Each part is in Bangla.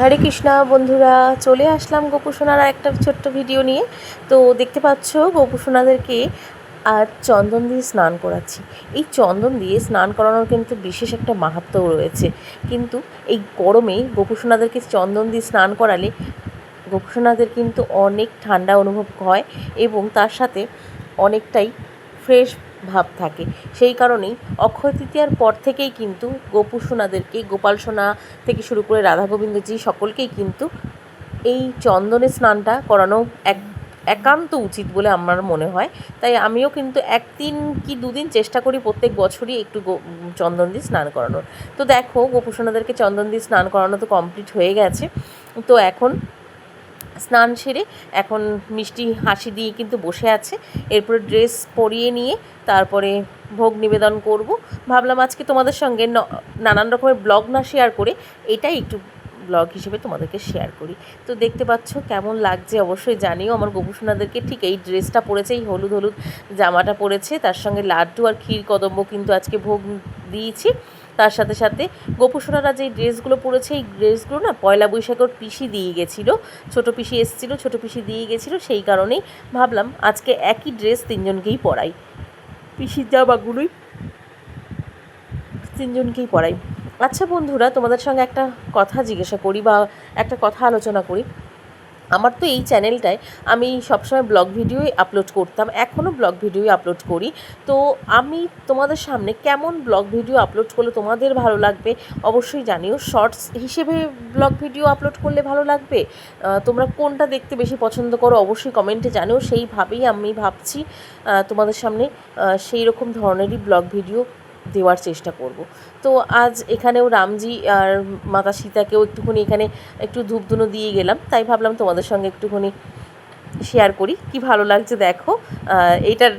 হরে কৃষ্ণা বন্ধুরা, চলে আসলাম গোপুসোনার একটা ছোট্ট ভিডিও নিয়ে। তো দেখতে পাচ্ছ গোপুসোনাদেরকে আজ চন্দন দিয়ে স্নান করাচ্ছি। এই চন্দন দিয়ে স্নান করানোর কিন্তু বিশেষ একটা মাহাত্ম্য রয়েছে। কিন্তু এই গরমে গোপুসোনাদেরকে চন্দন দিয়ে স্নান করালে গোপুসোনাদের কিন্তু অনেক ঠান্ডা অনুভব হয় এবং তার সাথে অনেকটাই ফ্রেশ ভাব থাকে। সেই কারণেই অক্ষয় তৃতীয়ার পর থেকেই কিন্তু গোপুসোনাদেরকে, গোপাল সোনা থেকে শুরু করে রাধা গোবিন্দজি সকলকেই কিন্তু এই চন্দনে স্নানটা করানো একান্ত উচিত বলে আমার মনে হয়। তাই আমিও কিন্তু একদিন কি দুদিন চেষ্টা করি প্রত্যেক বছরই একটু চন্দন দিয়ে স্নান করানোর। তো দেখো গোপুসোনাদেরকে চন্দন দিয়ে স্নান করানো তো কমপ্লিট হয়ে গেছে। তো এখন স্নান সেরে এখন মিষ্টি হাসি দিয়ে কিন্তু বসে আছে। এরপরে ড্রেস পরিয়ে নিয়ে তারপরে ভোগ নিবেদন করব। ভাবলাম আজকে তোমাদের সঙ্গে নানান রকমের ব্লগ না শেয়ার করে এটাই একটু ব্লগ হিসেবে তোমাদেরকে শেয়ার করি। তো দেখতে পাচ্ছ কেমন লাগছে অবশ্যই জানিও। আমার গোপুসোনাদেরকে ঠিক এই ড্রেসটা পরেছে, এই হলুদ হলুদ জামাটা পরেছে, তার সঙ্গে লাড্ডু আর ক্ষীর কদম্ব কিন্তু আজকে ভোগ দিয়েছি। তার সাথে সাথে গোপুসোনারা যেই ড্রেসগুলো পরেছে, এই ড্রেসগুলো না পয়লা বৈশাখের পিসি দিয়ে গেছিলো, ছোটো পিসি এসেছিলো, ছোটো পিসি দিয়ে গেছিলো। সেই কারণেই ভাবলাম আজকে একই ড্রেস তিনজনকেই পরাই, পিসির জামাগুলোই তিনজনকেই পরাই। আচ্ছা বন্ধুরা, তোমাদের সঙ্গে একটা কথা জিজ্ঞাসা করি বা একটা কথা আলোচনা করি। আমার তো এই চ্যানেলটায় আমি সবসময় ব্লগ ভিডিওই আপলোড করতাম, এখনও ব্লগ ভিডিওই আপলোড করি। তো আমি তোমাদের সামনে কেমন ব্লগ ভিডিও আপলোড করলে তোমাদের ভালো লাগবে অবশ্যই জানিও। শর্টস হিসেবে ব্লগ ভিডিও আপলোড করলে ভালো লাগবে, তোমরা কোনটা দেখতে বেশি পছন্দ করো অবশ্যই কমেন্টে জানিও। সেইভাবেই আমি ভাবছি তোমাদের সামনে সেই রকম ধরনেরই ব্লগ ভিডিও দেওয়ার চেষ্টা করব। তো আজ এখানেও রামজি আর মাতা সীতাকেও একটুখানি এখানে একটু ধূপধুনো দিয়ে গেলাম, তাই ভাবলাম তোমাদের সঙ্গে একটুখানি শেয়ার করি। কি ভালো লাগছে দেখো। এইটার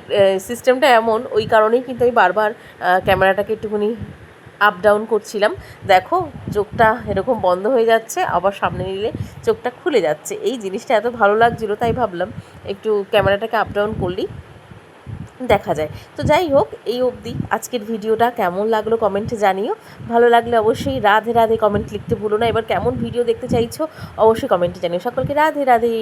সিস্টেমটা এমন, ওই কারণেই কিন্তু আমি বারবার ক্যামেরাটাকে একটুখানি আপ ডাউন করছিলাম। দেখো চোখটা এরকম বন্ধ হয়ে যাচ্ছে, আবার সামনে নিলে চোখটা খুলে যাচ্ছে। এই জিনিসটা এত ভালো লাগছিলো, তাই ভাবলাম একটু ক্যামেরাটাকে আপ ডাউন করলেই দেখা যায়। তো যাই হোক, এই অবধি আজকের ভিডিওটা কেমন লাগলো কমেন্টে জানিও। ভালো লাগলে অবশ্যই রাধে রাধে কমেন্ট লিখতে ভুলো না। এবার কেমন ভিডিও দেখতে চাইছো অবশ্যই কমেন্টে জানিও। সকলকে রাধে রাধে।